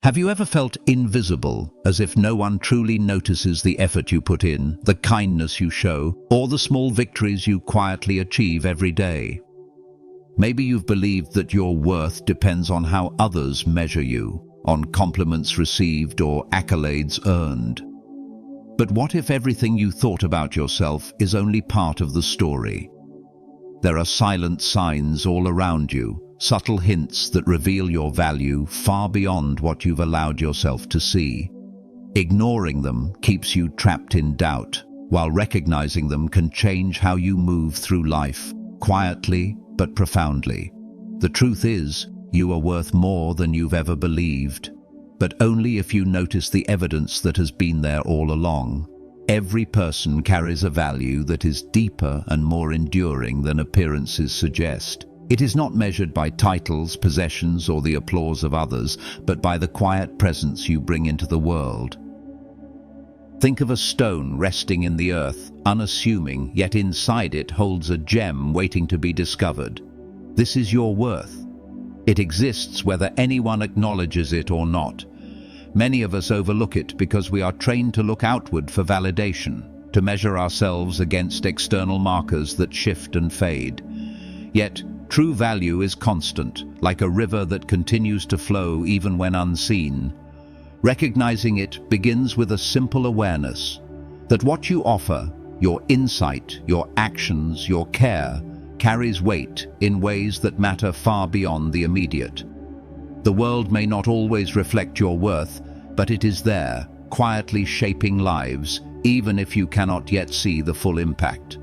Have you ever felt invisible, as if no one truly notices the effort you put in, the kindness you show, or the small victories you quietly achieve every day? Maybe you've believed that your worth depends on how others measure you, on compliments received or accolades earned. But what if everything you thought about yourself is only part of the story? There are silent signs all around you, subtle hints that reveal your value far beyond what you've allowed yourself to see. Ignoring them keeps you trapped in doubt, while recognizing them can change how you move through life, quietly but profoundly. The truth is, you are worth more than you've ever believed, but only if you notice the evidence that has been there all along. Every person carries a value that is deeper and more enduring than appearances suggest. It is not measured by titles, possessions, or the applause of others, but by the quiet presence you bring into the world. Think of a stone resting in the earth, unassuming, yet inside it holds a gem waiting to be discovered. This is your worth. It exists whether anyone acknowledges it or not. Many of us overlook it because we are trained to look outward for validation, to measure ourselves against external markers that shift and fade. Yet, true value is constant, like a river that continues to flow even when unseen. Recognizing it begins with a simple awareness that what you offer, your insight, your actions, your care, carries weight in ways that matter far beyond the immediate. The world may not always reflect your worth, but it is there, quietly shaping lives, even if you cannot yet see the full impact.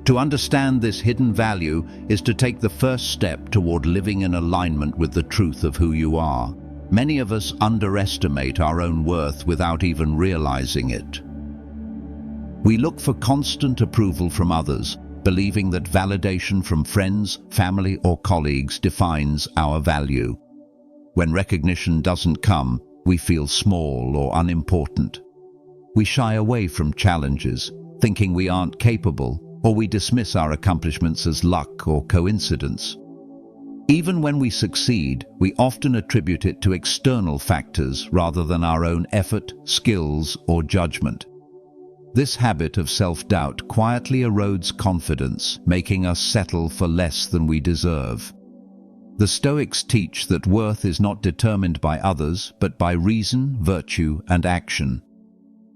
To understand this hidden value is to take the first step toward living in alignment with the truth of who you are. Many of us underestimate our own worth without even realizing it. We look for constant approval from others, believing that validation from friends, family, or colleagues defines our value. When recognition doesn't come, we feel small or unimportant. We shy away from challenges, thinking we aren't capable, or we dismiss our accomplishments as luck or coincidence. Even when we succeed, we often attribute it to external factors rather than our own effort, skills, or judgment. This habit of self-doubt quietly erodes confidence, making us settle for less than we deserve. The Stoics teach that worth is not determined by others, but by reason, virtue, and action.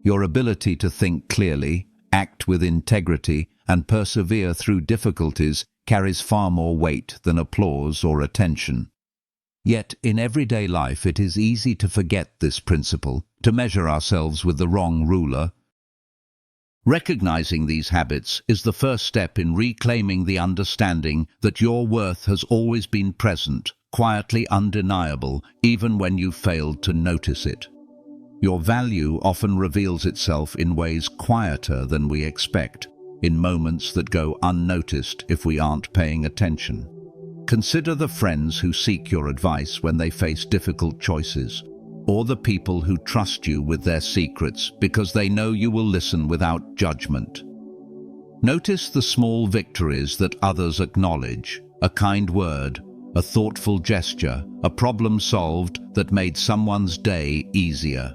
Your ability to think clearly, act with integrity, and persevere through difficulties carries far more weight than applause or attention. Yet, in everyday life, it is easy to forget this principle, to measure ourselves with the wrong ruler. Recognizing these habits is the first step in reclaiming the understanding that your worth has always been present, quietly undeniable, even when you failed to notice it. Your value often reveals itself in ways quieter than we expect, in moments that go unnoticed if we aren't paying attention. Consider the friends who seek your advice when they face difficult choices, or the people who trust you with their secrets because they know you will listen without judgment. Notice the small victories that others acknowledge, a kind word, a thoughtful gesture, a problem solved that made someone's day easier.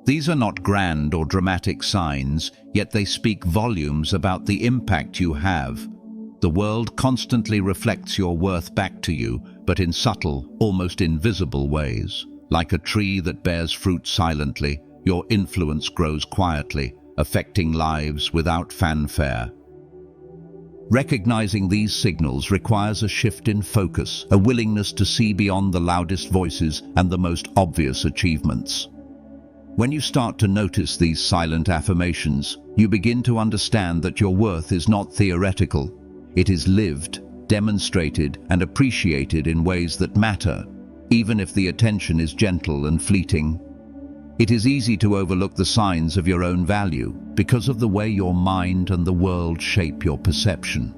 These are not grand or dramatic signs, yet they speak volumes about the impact you have. The world constantly reflects your worth back to you, but in subtle, almost invisible ways. Like a tree that bears fruit silently, your influence grows quietly, affecting lives without fanfare. Recognizing these signals requires a shift in focus, a willingness to see beyond the loudest voices and the most obvious achievements. When you start to notice these silent affirmations, you begin to understand that your worth is not theoretical. It is lived, demonstrated, and appreciated in ways that matter, even if the attention is gentle and fleeting. It is easy to overlook the signs of your own value because of the way your mind and the world shape your perception.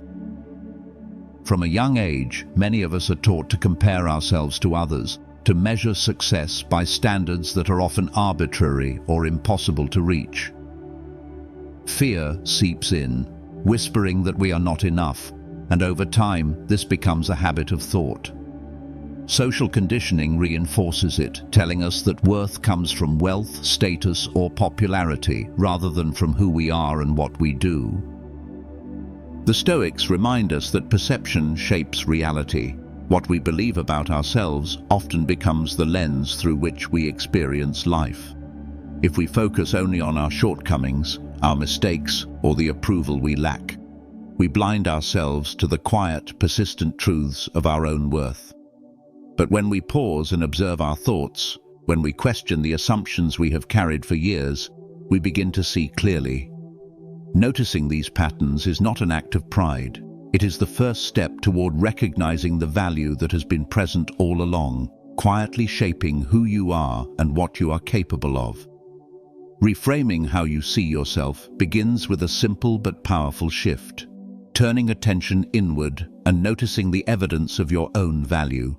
From a young age, many of us are taught to compare ourselves to others, to measure success by standards that are often arbitrary or impossible to reach. Fear seeps in, whispering that we are not enough, and over time, this becomes a habit of thought. Social conditioning reinforces it, telling us that worth comes from wealth, status, or popularity, rather than from who we are and what we do. The Stoics remind us that perception shapes reality. What we believe about ourselves often becomes the lens through which we experience life. If we focus only on our shortcomings, our mistakes, or the approval we lack, we blind ourselves to the quiet, persistent truths of our own worth. But when we pause and observe our thoughts, when we question the assumptions we have carried for years, we begin to see clearly. Noticing these patterns is not an act of pride. It is the first step toward recognizing the value that has been present all along, quietly shaping who you are and what you are capable of. Reframing how you see yourself begins with a simple but powerful shift, turning attention inward and noticing the evidence of your own value.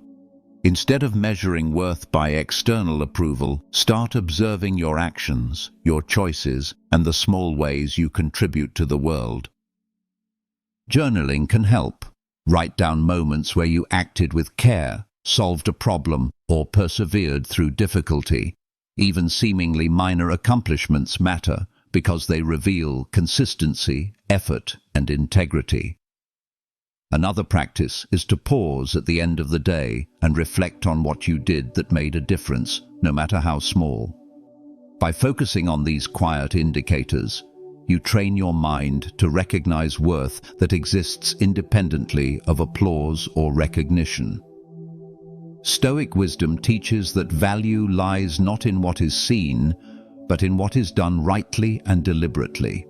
Instead of measuring worth by external approval, start observing your actions, your choices, and the small ways you contribute to the world. Journaling can help. Write down moments where you acted with care, solved a problem, or persevered through difficulty. Even seemingly minor accomplishments matter because they reveal consistency, effort, and integrity. Another practice is to pause at the end of the day and reflect on what you did that made a difference, no matter how small. By focusing on these quiet indicators, you train your mind to recognize worth that exists independently of applause or recognition. Stoic wisdom teaches that value lies not in what is seen, but in what is done rightly and deliberately.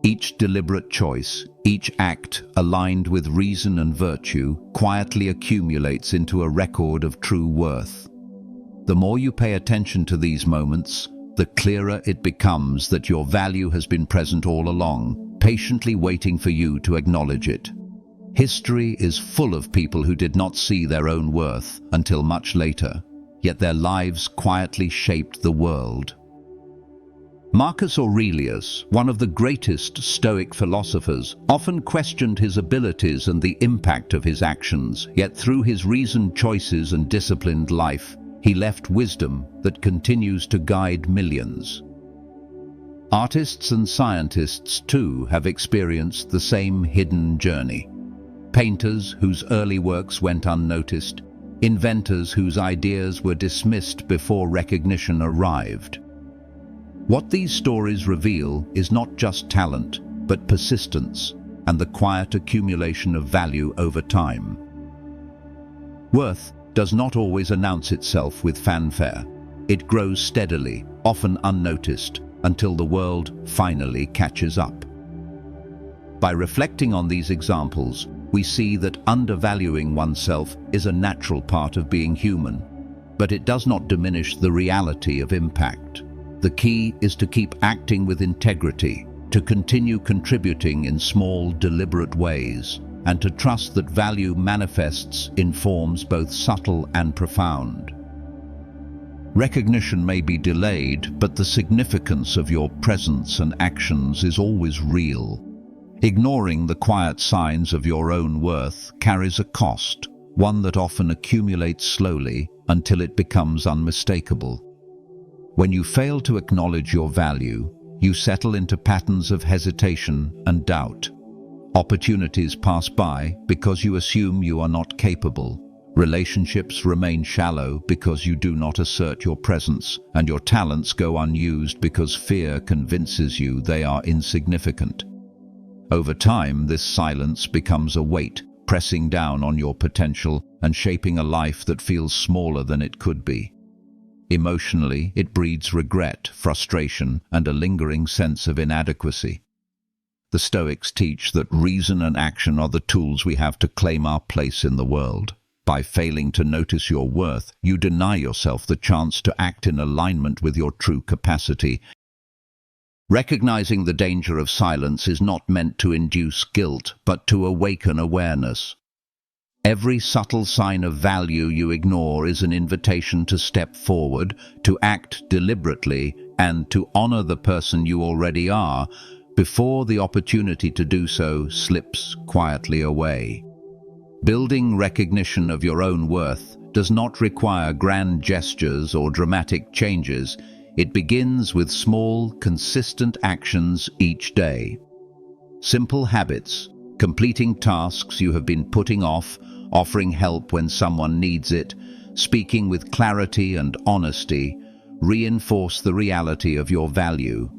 Each deliberate choice, each act aligned with reason and virtue, quietly accumulates into a record of true worth. The more you pay attention to these moments, the clearer it becomes that your value has been present all along, patiently waiting for you to acknowledge it. History is full of people who did not see their own worth until much later, yet their lives quietly shaped the world. Marcus Aurelius, one of the greatest Stoic philosophers, often questioned his abilities and the impact of his actions, yet through his reasoned choices and disciplined life, he left wisdom that continues to guide millions. Artists and scientists, too, have experienced the same hidden journey. Painters whose early works went unnoticed, inventors whose ideas were dismissed before recognition arrived. What these stories reveal is not just talent, but persistence and the quiet accumulation of value over time. Worth does not always announce itself with fanfare. It grows steadily, often unnoticed, until the world finally catches up. By reflecting on these examples, we see that undervaluing oneself is a natural part of being human, but it does not diminish the reality of impact. The key is to keep acting with integrity, to continue contributing in small, deliberate ways, and to trust that value manifests in forms both subtle and profound. Recognition may be delayed, but the significance of your presence and actions is always real. Ignoring the quiet signs of your own worth carries a cost, one that often accumulates slowly until it becomes unmistakable. When you fail to acknowledge your value, you settle into patterns of hesitation and doubt. Opportunities pass by because you assume you are not capable. Relationships remain shallow because you do not assert your presence, and your talents go unused because fear convinces you they are insignificant. Over time, this silence becomes a weight, pressing down on your potential and shaping a life that feels smaller than it could be. Emotionally, it breeds regret, frustration, and a lingering sense of inadequacy. The Stoics teach that reason and action are the tools we have to claim our place in the world. By failing to notice your worth, you deny yourself the chance to act in alignment with your true capacity. Recognizing the danger of silence is not meant to induce guilt, but to awaken awareness. Every subtle sign of value you ignore is an invitation to step forward, to act deliberately, and to honor the person you already are, before the opportunity to do so slips quietly away. Building recognition of your own worth does not require grand gestures or dramatic changes. It begins with small, consistent actions each day. Simple habits, completing tasks you have been putting off, offering help when someone needs it, speaking with clarity and honesty, reinforce the reality of your value.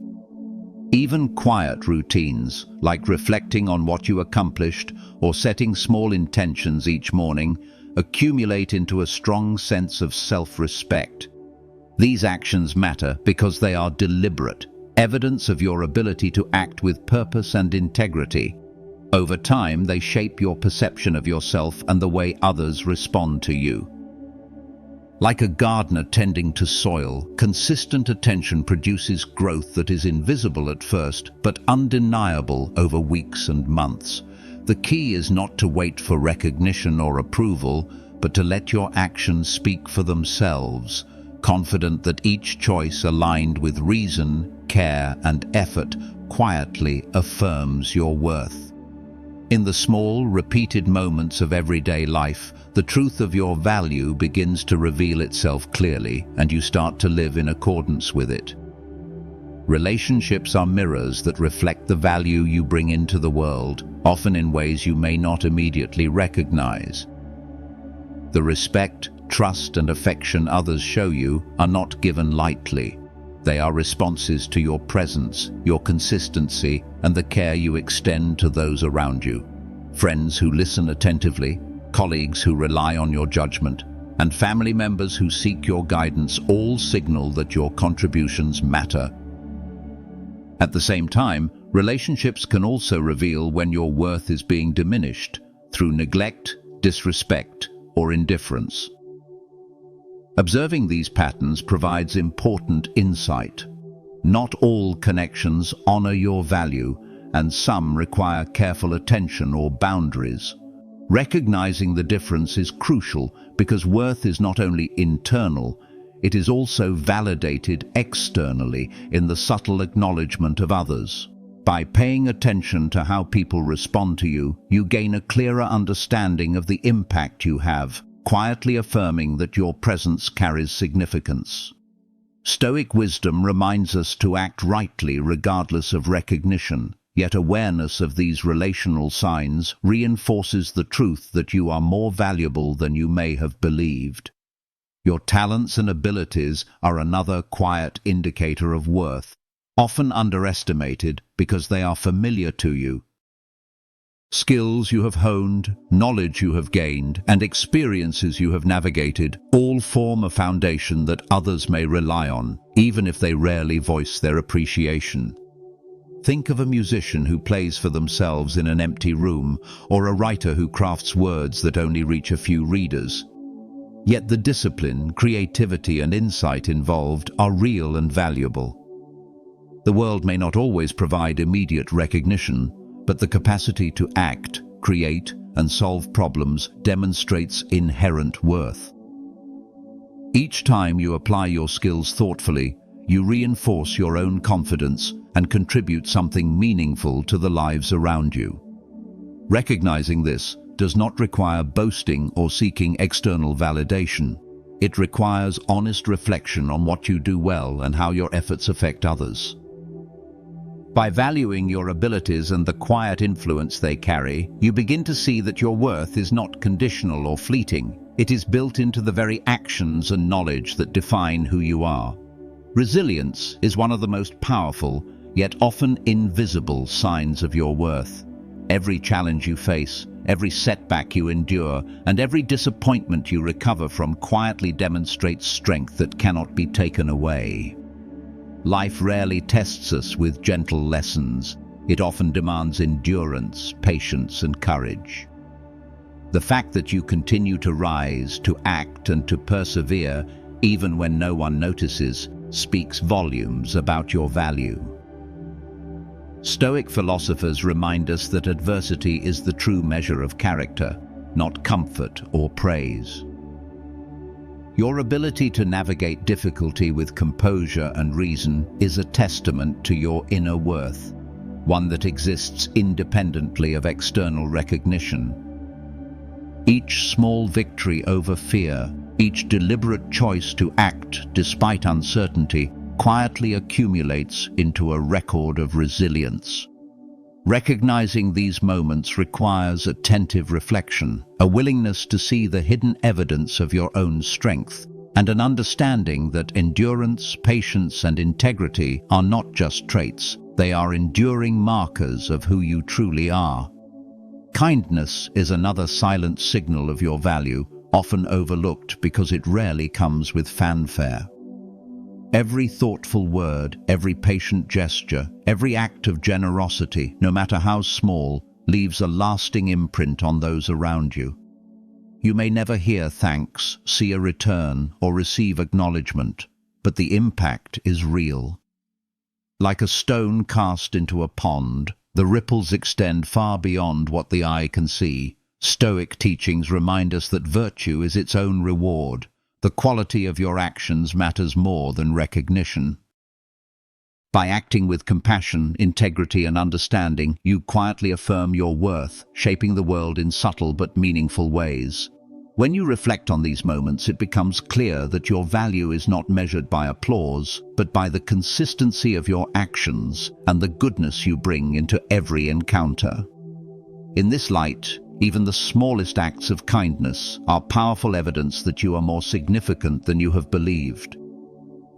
Even quiet routines, like reflecting on what you accomplished or setting small intentions each morning, accumulate into a strong sense of self-respect. These actions matter because they are deliberate, evidence of your ability to act with purpose and integrity. Over time, they shape your perception of yourself and the way others respond to you. Like a gardener tending to soil, consistent attention produces growth that is invisible at first, but undeniable over weeks and months. The key is not to wait for recognition or approval, but to let your actions speak for themselves, confident that each choice aligned with reason, care, and effort quietly affirms your worth. In the small, repeated moments of everyday life, the truth of your value begins to reveal itself clearly, and you start to live in accordance with it. Relationships are mirrors that reflect the value you bring into the world, often in ways you may not immediately recognize. The respect, trust, and affection others show you are not given lightly. They are responses to your presence, your consistency, and the care you extend to those around you. Friends who listen attentively, colleagues who rely on your judgment, and family members who seek your guidance all signal that your contributions matter. At the same time, relationships can also reveal when your worth is being diminished through neglect, disrespect, or indifference. Observing these patterns provides important insight. Not all connections honor your value, and some require careful attention or boundaries. Recognizing the difference is crucial because worth is not only internal, it is also validated externally in the subtle acknowledgement of others. By paying attention to how people respond to you, you gain a clearer understanding of the impact you have, quietly affirming that your presence carries significance. Stoic wisdom reminds us to act rightly regardless of recognition, yet awareness of these relational signs reinforces the truth that you are more valuable than you may have believed. Your talents and abilities are another quiet indicator of worth, often underestimated because they are familiar to you. Skills you have honed, knowledge you have gained, and experiences you have navigated all form a foundation that others may rely on, even if they rarely voice their appreciation. Think of a musician who plays for themselves in an empty room, or a writer who crafts words that only reach a few readers. Yet the discipline, creativity, and insight involved are real and valuable. The world may not always provide immediate recognition, but the capacity to act, create, and solve problems demonstrates inherent worth. Each time you apply your skills thoughtfully, you reinforce your own confidence and contribute something meaningful to the lives around you. Recognizing this does not require boasting or seeking external validation. It requires honest reflection on what you do well and how your efforts affect others. By valuing your abilities and the quiet influence they carry, you begin to see that your worth is not conditional or fleeting. It is built into the very actions and knowledge that define who you are. Resilience is one of the most powerful, yet often invisible signs of your worth. Every challenge you face, every setback you endure, and every disappointment you recover from quietly demonstrates strength that cannot be taken away. Life rarely tests us with gentle lessons. It often demands endurance, patience, and courage. The fact that you continue to rise, to act, and to persevere, even when no one notices, speaks volumes about your value. Stoic philosophers remind us that adversity is the true measure of character, not comfort or praise. Your ability to navigate difficulty with composure and reason is a testament to your inner worth, one that exists independently of external recognition. Each small victory over fear, each deliberate choice to act despite uncertainty, quietly accumulates into a record of resilience. Recognizing these moments requires attentive reflection, a willingness to see the hidden evidence of your own strength, and an understanding that endurance, patience, and integrity are not just traits, they are enduring markers of who you truly are. Kindness is another silent signal of your value, often overlooked because it rarely comes with fanfare. Every thoughtful word, every patient gesture, every act of generosity, no matter how small, leaves a lasting imprint on those around you. You may never hear thanks, see a return, or receive acknowledgement, but the impact is real. Like a stone cast into a pond, the ripples extend far beyond what the eye can see. Stoic teachings remind us that virtue is its own reward. The quality of your actions matters more than recognition. By acting with compassion, integrity, and understanding, you quietly affirm your worth, shaping the world in subtle but meaningful ways. When you reflect on these moments, it becomes clear that your value is not measured by applause, but by the consistency of your actions and the goodness you bring into every encounter. In this light, even the smallest acts of kindness are powerful evidence that you are more significant than you have believed.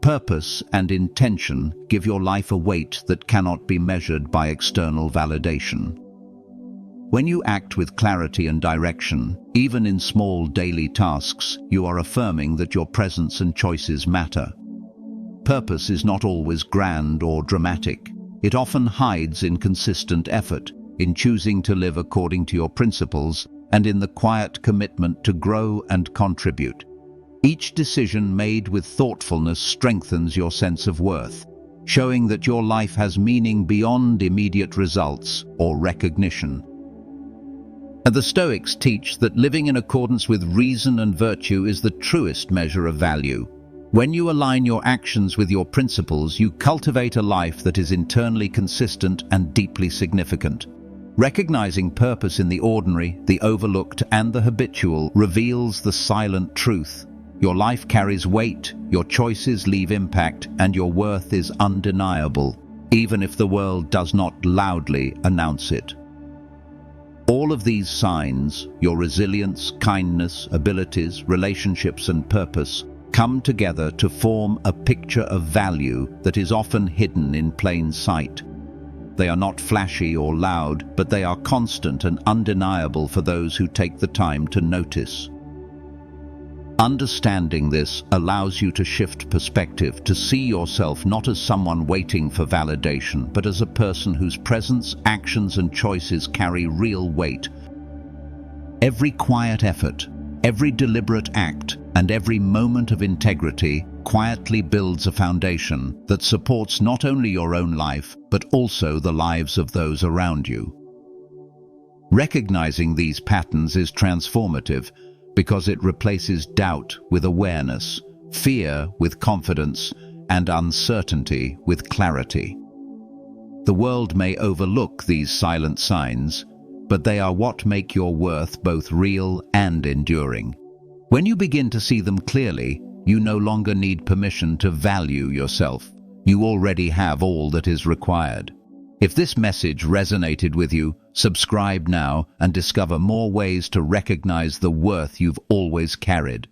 Purpose and intention give your life a weight that cannot be measured by external validation. When you act with clarity and direction, even in small daily tasks, you are affirming that your presence and choices matter. Purpose is not always grand or dramatic. It often hides in consistent effort, in choosing to live according to your principles, and in the quiet commitment to grow and contribute. Each decision made with thoughtfulness strengthens your sense of worth, showing that your life has meaning beyond immediate results or recognition. And the Stoics teach that living in accordance with reason and virtue is the truest measure of value. When you align your actions with your principles, you cultivate a life that is internally consistent and deeply significant. Recognizing purpose in the ordinary, the overlooked, and the habitual reveals the silent truth. Your life carries weight, your choices leave impact, and your worth is undeniable, even if the world does not loudly announce it. All of these signs, your resilience, kindness, abilities, relationships, and purpose, come together to form a picture of value that is often hidden in plain sight. They are not flashy or loud, but they are constant and undeniable for those who take the time to notice. Understanding this allows you to shift perspective, to see yourself not as someone waiting for validation, but as a person whose presence, actions, and choices carry real weight. Every quiet effort, every deliberate act, and every moment of integrity quietly builds a foundation that supports not only your own life, but also the lives of those around you. Recognizing these patterns is transformative because it replaces doubt with awareness, fear with confidence, and uncertainty with clarity. The world may overlook these silent signs, but they are what make your worth both real and enduring. When you begin to see them clearly, you no longer need permission to value yourself. You already have all that is required. If this message resonated with you, subscribe now and discover more ways to recognize the worth you've always carried.